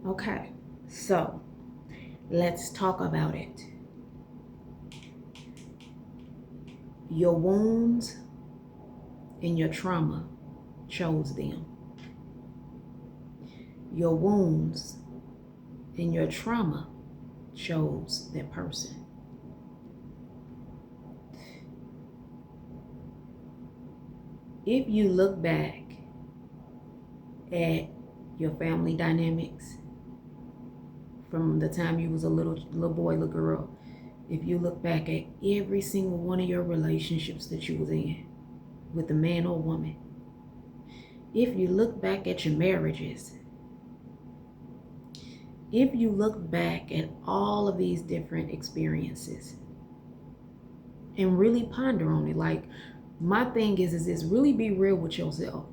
Okay, so let's talk about it. Your wounds and your trauma chose them. Your wounds and your trauma chose that person. If you look back at your family dynamics from the time you was a little boy, little girl, if you look back at every single one of your relationships that you was in with a man or woman, if you look back at your marriages, if you look back at all of these different experiences and really ponder on it, like my thing is this: really be real with yourself.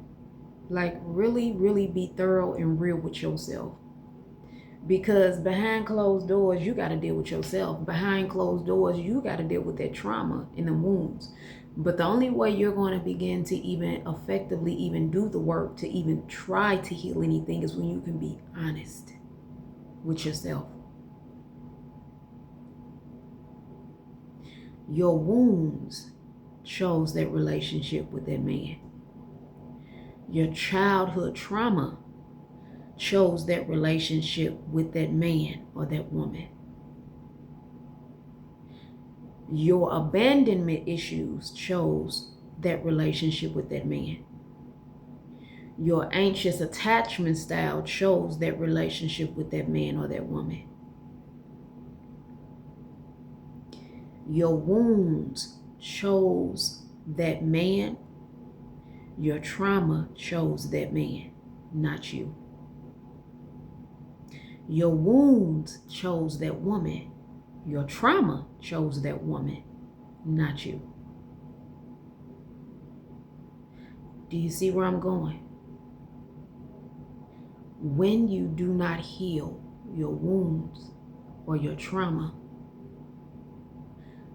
Like really be thorough and real with yourself. Because behind closed doors, you got to deal with yourself. Behind closed doors, you got to deal with that trauma and the wounds. But the only way you're going to begin to even effectively even do the work to even try to heal anything is when you can be honest with yourself. Your wounds chose that relationship with that man. Your childhood trauma chose that relationship with that man or that woman. Your abandonment issues chose that relationship with that man. Your anxious attachment style chose that relationship with that man or that woman. Your wounds chose that man. Your trauma chose that man, not you. Your wounds chose that woman. Your trauma chose that woman, not you. Do you see where I'm going? When you do not heal your wounds or your trauma,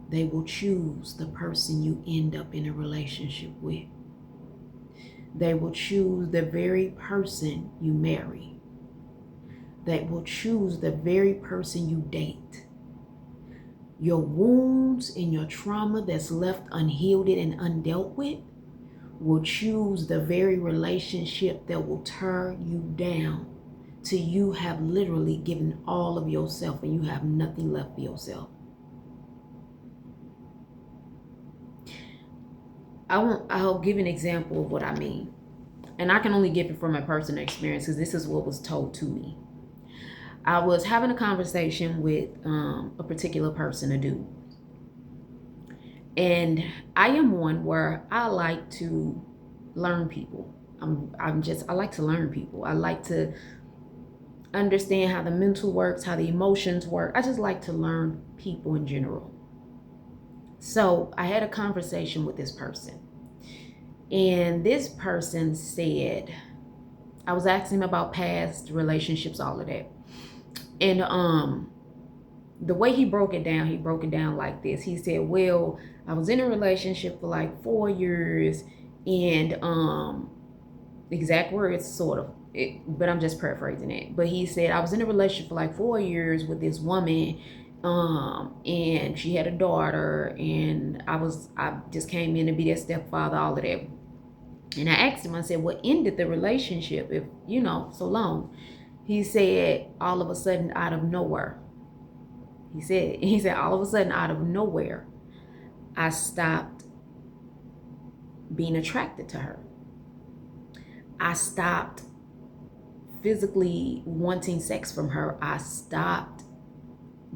they will choose the person you end up in a relationship with. They will choose the very person you marry. They will choose the very person you date. Your wounds and your trauma that's left unhealed and undealt with will choose the very relationship that will tear you down till you have literally given all of yourself and you have nothing left for yourself. I'll give an example of what I mean. And I can only give it from my personal experience because this is what was told to me. I was having a conversation with a particular person, a dude. And I am one where I like to learn people. I like to learn people. I like to understand how the mental works, how the emotions work. I just like to learn people in general. So I had a conversation with this person. And this person said, I was asking him about past relationships, all of that. And the way he broke it down like this. He said, well, I was in a relationship for like 4 years, and exact words sort of, but I'm just paraphrasing it. But he said, I was in a relationship for like 4 years with this woman, and she had a daughter, and I just came in to be their stepfather, all of that. And I asked him, I said, what ended the relationship if, so long? He said, all of a sudden out of nowhere. He said, all of a sudden out of nowhere, I stopped being attracted to her. I stopped physically wanting sex from her. I stopped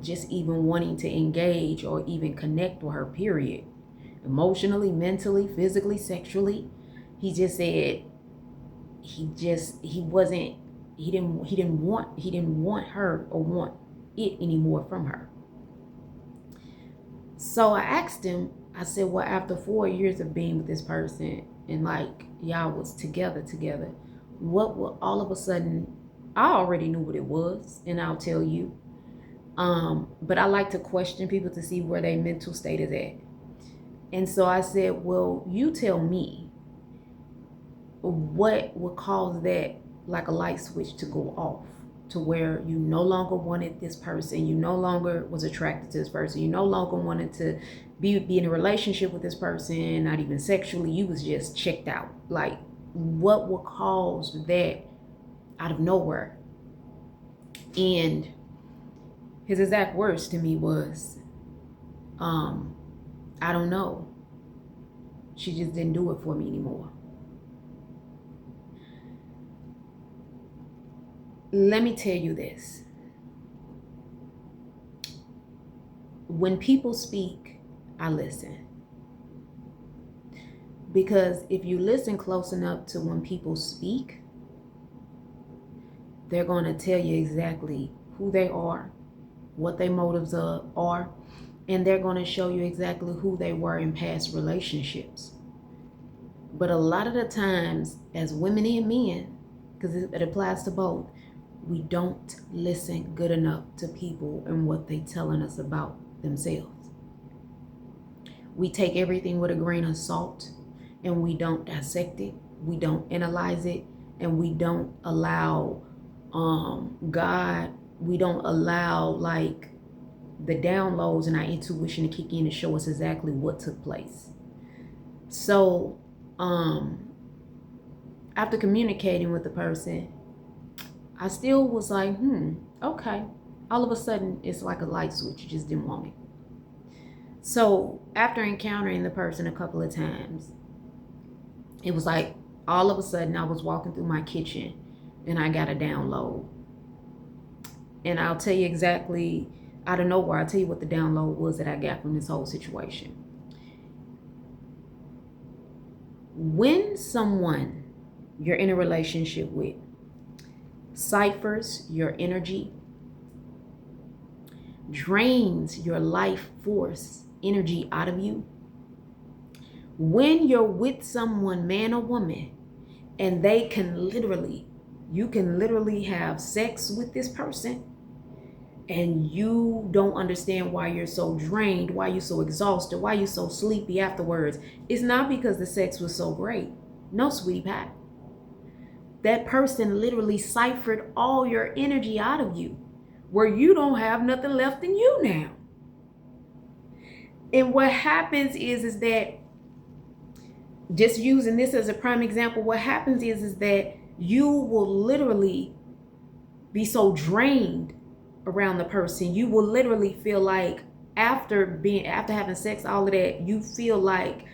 just even wanting to engage or even connect with her, period. Emotionally, mentally, physically, sexually. He just said he didn't want her or want it anymore from her. So I asked him, I said, well, after 4 years of being with this person and like y'all was together, what will all of a sudden, I already knew what it was, and I'll tell you. But I like to question people to see where their mental state is at. And so I said, well, you tell me what would cause that, like a light switch, to go off. to where you no longer wanted this person, you no longer was attracted to this person, you no longer wanted to be in a relationship with this person, not even sexually, you was just checked out. Like, what would cause that out of nowhere? And his exact words to me was, I don't know. She just didn't do it for me anymore. Let me tell you this. When people speak, I listen. Because if you listen close enough to when people speak, they're going to tell you exactly who they are, what their motives are, and they're going to show you exactly who they were in past relationships. But a lot of the times, as women and men, because it applies to both, we don't listen good enough to people and what they're telling us about themselves. We take everything with a grain of salt, and we don't dissect it, we don't analyze it, and we don't allow God, we don't allow like the downloads and our intuition to kick in and show us exactly what took place. So after communicating with the person, I still was like, okay. All of a sudden, it's like a light switch. You just didn't want it. So after encountering the person a couple of times, it was like all of a sudden I was walking through my kitchen and I got a download. And I'll tell you exactly, out of nowhere, I'll tell you what the download was that I got from this whole situation. When someone you're in a relationship with ciphers your energy, drains your life force energy out of you, when you're with someone, man or woman, and you can literally have sex with this person, and you don't understand why you're so drained, why you're so exhausted, why you're so sleepy afterwards, it's not because the sex was so great. No, sweetie pie. That person literally ciphered all your energy out of you, where you don't have nothing left in you now. And what happens is that, just using this as a prime example, what happens is that you will literally be so drained around the person. You will literally feel like after having sex, all of that, you feel like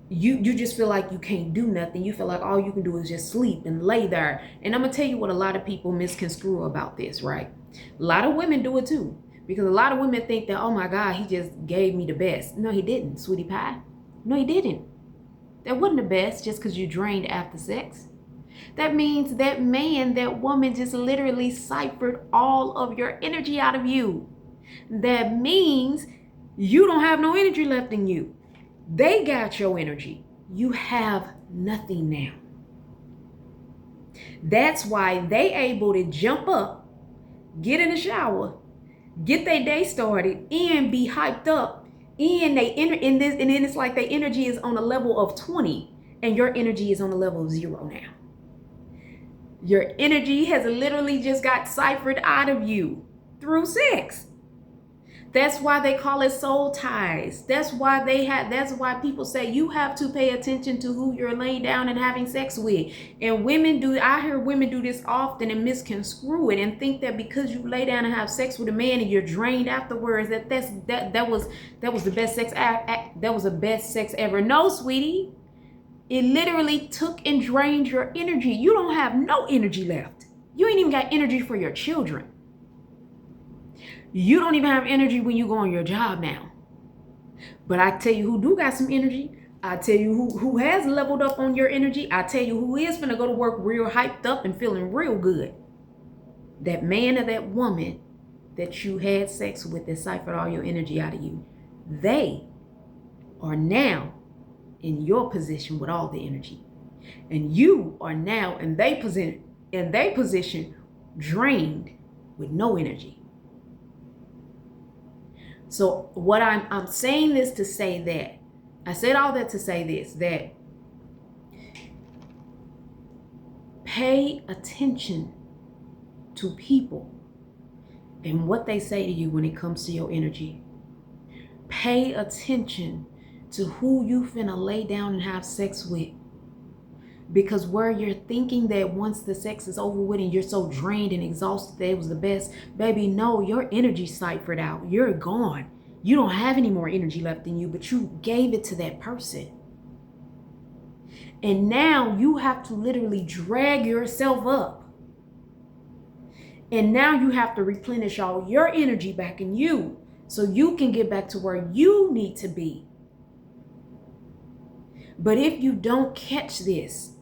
you just feel like you can't do nothing. You feel like all you can do is just sleep and lay there. And I'm gonna tell you what a lot of people misconstrue about this, right? A lot of women do it too, because a lot of women think that, oh my God, he just gave me the best. No, he didn't, sweetie pie. No, he didn't. That wasn't the best just because you drained after sex. That means that man, that woman just literally ciphered all of your energy out of you. That means you don't have no energy left in you. They got your energy. You have nothing now. That's why they able to jump up, get in the shower, get their day started, and be hyped up. And they enter in this, and then it's like their energy is on a level of 20, and your energy is on a level of 0 now. Your energy has literally just got ciphered out of you through sex. That's why they call it soul ties. That's why people say you have to pay attention to who you're laying down and having sex with. And I hear women do this often and misconstrue it and think that because you lay down and have sex with a man and you're drained afterwards, that was the best sex that was the best sex ever. No, sweetie. It literally took and drained your energy. You don't have no energy left. You ain't even got energy for your children. You don't even have energy when you go on your job now. But I tell you who do got some energy. I tell you who has leveled up on your energy. I tell you who is gonna go to work real hyped up and feeling real good. That man or that woman that you had sex with that ciphered all your energy out of you. They are now in your position with all the energy. And you are now in their position drained with no energy. So what I'm saying this to say that, I said all that to say this, that pay attention to people and what they say to you when it comes to your energy. Pay attention to who you finna lay down and have sex with. Because where you're thinking that once the sex is over with and you're so drained and exhausted that it was the best, baby, no, your energy's ciphered out. You're gone. You don't have any more energy left in you, but you gave it to that person. And now you have to literally drag yourself up. And now you have to replenish all your energy back in you so you can get back to where you need to be. But if you don't catch this,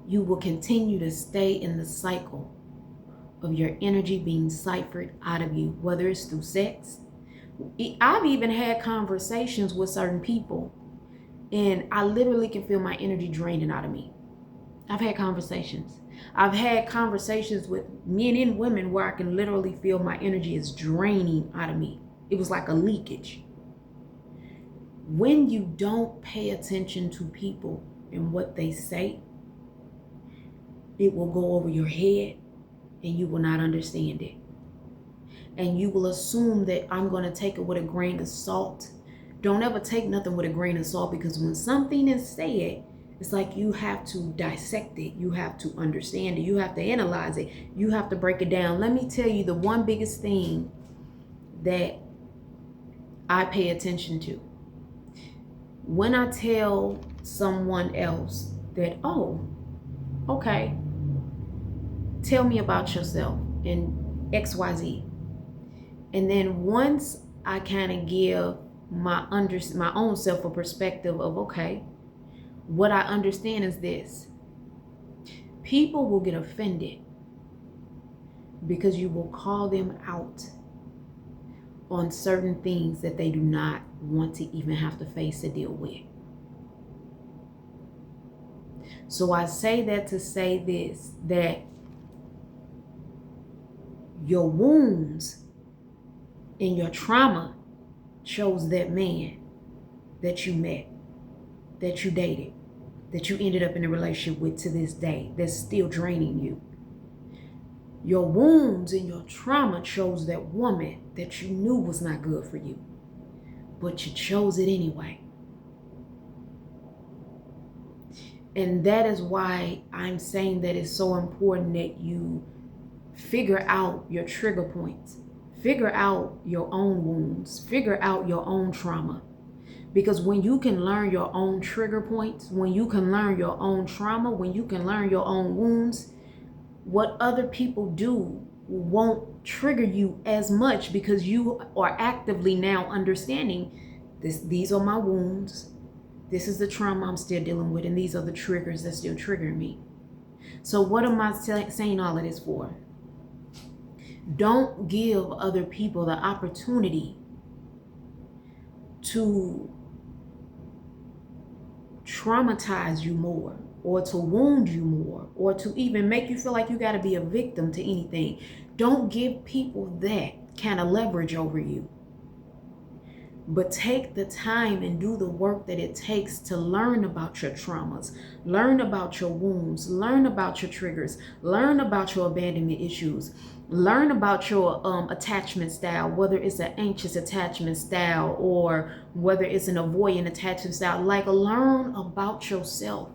you will continue to stay in the cycle of your energy being ciphered out of you, whether it's through sex. I've even had conversations with certain people and I literally can feel my energy draining out of me. I've had conversations. I've had conversations with men and women where I can literally feel my energy is draining out of me. It was like a leakage. When you don't pay attention to people and what they say, it will go over your head and you will not understand it. And you will assume that I'm going to take it with a grain of salt. Don't ever take nothing with a grain of salt, because when something is said, it's like you have to dissect it. You have to understand it. You have to analyze it. You have to break it down. Let me tell you the one biggest thing that I pay attention to. When I tell someone else that, oh, okay, tell me about yourself and XYZ. And then once I kind of give my own self a perspective of, okay, what I understand is this. People will get offended because you will call them out on certain things that they do not want to even have to face or deal with. So I say that to say this, that your wounds and your trauma chose that man that you met, that you dated, that you ended up in a relationship with to this day, that's still draining you. Your wounds and your trauma chose that woman that you knew was not good for you, but you chose it anyway. And that is why I'm saying that it's so important that you figure out your trigger points, figure out your own wounds, figure out your own trauma. Because when you can learn your own trigger points, when you can learn your own trauma, when you can learn your own wounds, what other people do won't trigger you as much, because you are actively now understanding this. These are my wounds. This is the trauma I'm still dealing with, and these are the triggers that still trigger me. So what am I saying all of this for? Don't give other people the opportunity to traumatize you more, or to wound you more, or to even make you feel like you got to be a victim to anything. Don't give people that kind of leverage over you. But take the time and do the work that it takes to learn about your traumas, learn about your wounds, learn about your triggers, learn about your abandonment issues, learn about your attachment style, whether it's an anxious attachment style or whether it's an avoidant attachment style. Like, learn about yourself.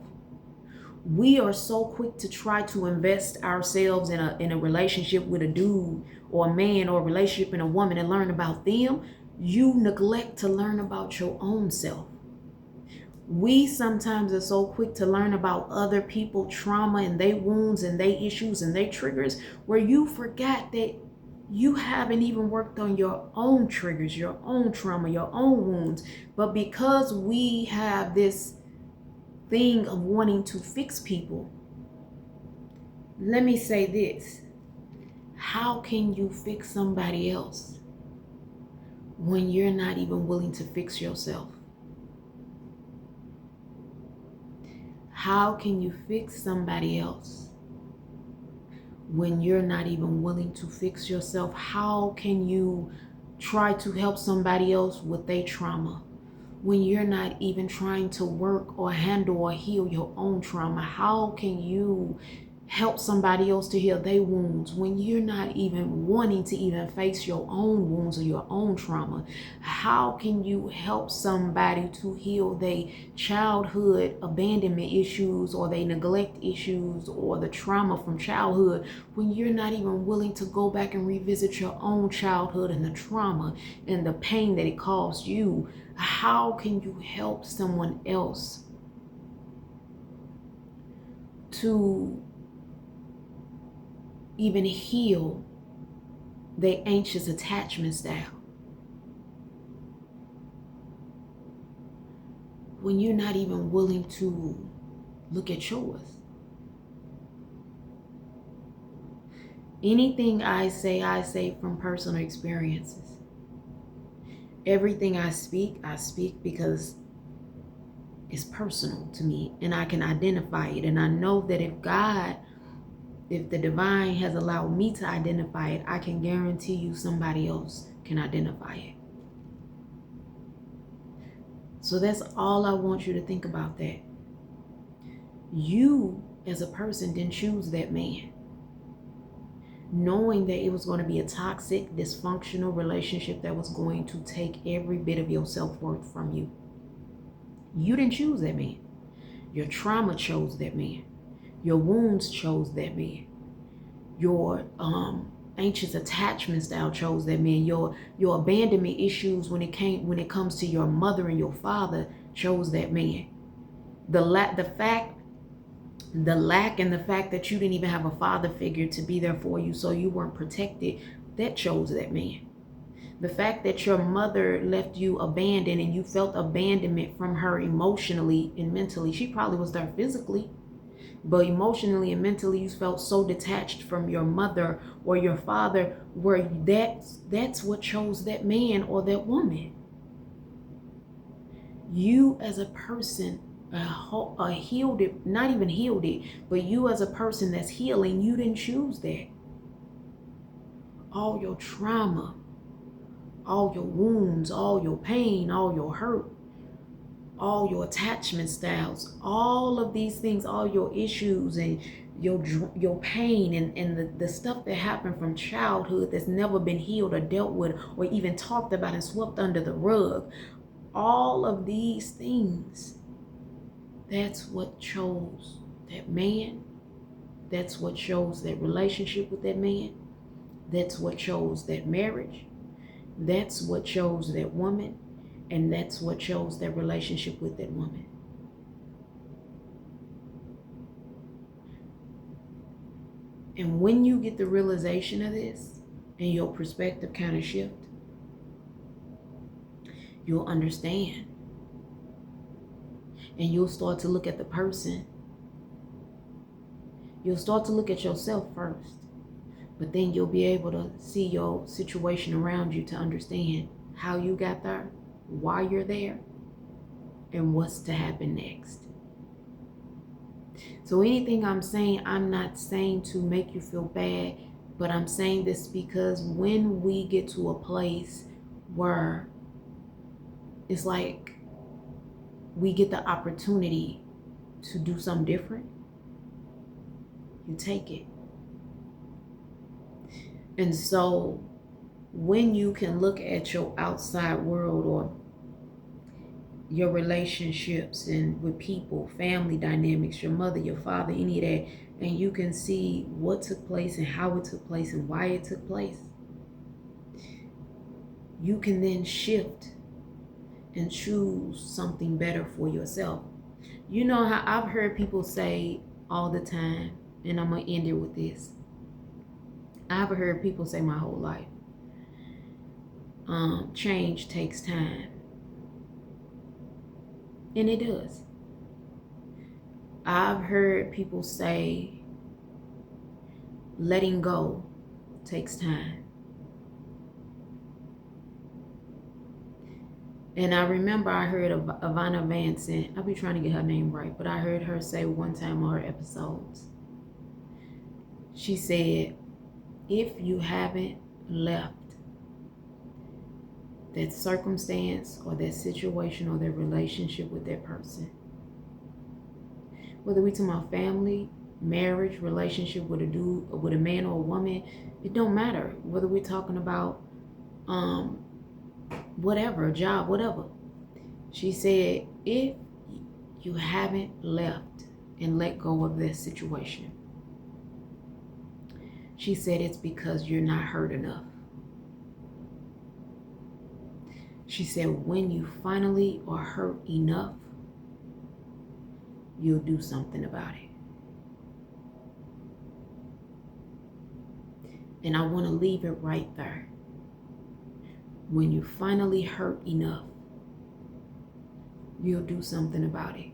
We are so quick to try to invest ourselves in a relationship with a dude or a man, or a relationship in a woman, and learn about them. You neglect to learn about your own self. We sometimes are so quick to learn about other people's trauma and their wounds and their issues and their triggers, where you forgot that you haven't even worked on your own triggers, your own trauma, your own wounds. But because we have this thing of wanting to fix people, let me say this. How can you fix somebody else when you're not even willing to fix yourself? How can you fix somebody else when you're not even willing to fix yourself? How can you try to help somebody else with their trauma when you're not even trying to work or handle or heal your own trauma? How can you help somebody else to heal their wounds when you're not even wanting to even face your own wounds or your own trauma? How can you help somebody to heal their childhood abandonment issues or their neglect issues or the trauma from childhood when you're not even willing to go back and revisit your own childhood and the trauma and the pain that it caused you? How can you help someone else to even heal their anxious attachment style when you're not even willing to look at yours? Anything I say from personal experiences. Everything I speak because it's personal to me and I can identify it. And I know that if the divine has allowed me to identify it, I can guarantee you somebody else can identify it. So that's all I want you to think about, that you as a person didn't choose that man, knowing that it was going to be a toxic, dysfunctional relationship that was going to take every bit of your self-worth from you. You didn't choose that man. Your trauma chose that man. Your wounds chose that man. Your anxious attachment style chose that man. Your abandonment issues when it comes to your mother and your father chose that man. The lack and the fact that you didn't even have a father figure to be there for you, so you weren't protected, that chose that man. The fact that your mother left you abandoned and you felt abandonment from her emotionally and mentally. She probably was there physically, but emotionally and mentally you felt so detached from your mother or your father, where that's what chose that man or that woman. You as a person, healed it, not even healed it, but you as a person that's healing, you didn't choose that. All your trauma, all your wounds, all your pain, all your hurt, all your attachment styles, all of these things, all your issues and your pain and the stuff that happened from childhood that's never been healed or dealt with or even talked about and swept under the rug. All of these things, that's what chose that man. That's what chose that relationship with that man. That's what chose that marriage. That's what chose that woman, and that's what chose that relationship with that woman. And when you get the realization of this and your perspective kind of shift, you'll understand. And you'll start to look at the person. You'll start to look at yourself first. But then you'll be able to see your situation around you to understand how you got there, why you're there, and what's to happen next. So anything I'm saying, I'm not saying to make you feel bad, but I'm saying this because when we get to a place where it's like we get the opportunity to do something different, you take it. And so when you can look at your outside world or your relationships and with people, family dynamics, your mother, your father, any of that, and you can see what took place and how it took place and why it took place, you can then shift and choose something better for yourself. You know how I've heard people say all the time, and I'm going to end it with this. I've heard people say my whole life, change takes time. And it does. I've heard people say letting go takes time. And I remember I heard of Ivana Van Sant. I'll be trying to get her name right, but I heard her say one time on her episodes, she said, if you haven't left that circumstance or that situation or that relationship with that person, whether we talk about family, marriage, relationship with a dude, with a man or a woman, it don't matter whether we're talking about whatever, a job, whatever. She said, if you haven't left and let go of this situation, she said it's because you're not hurt enough. She said, when you finally are hurt enough, you'll do something about it. And I want to leave it right there. When you finally hurt enough, you'll do something about it.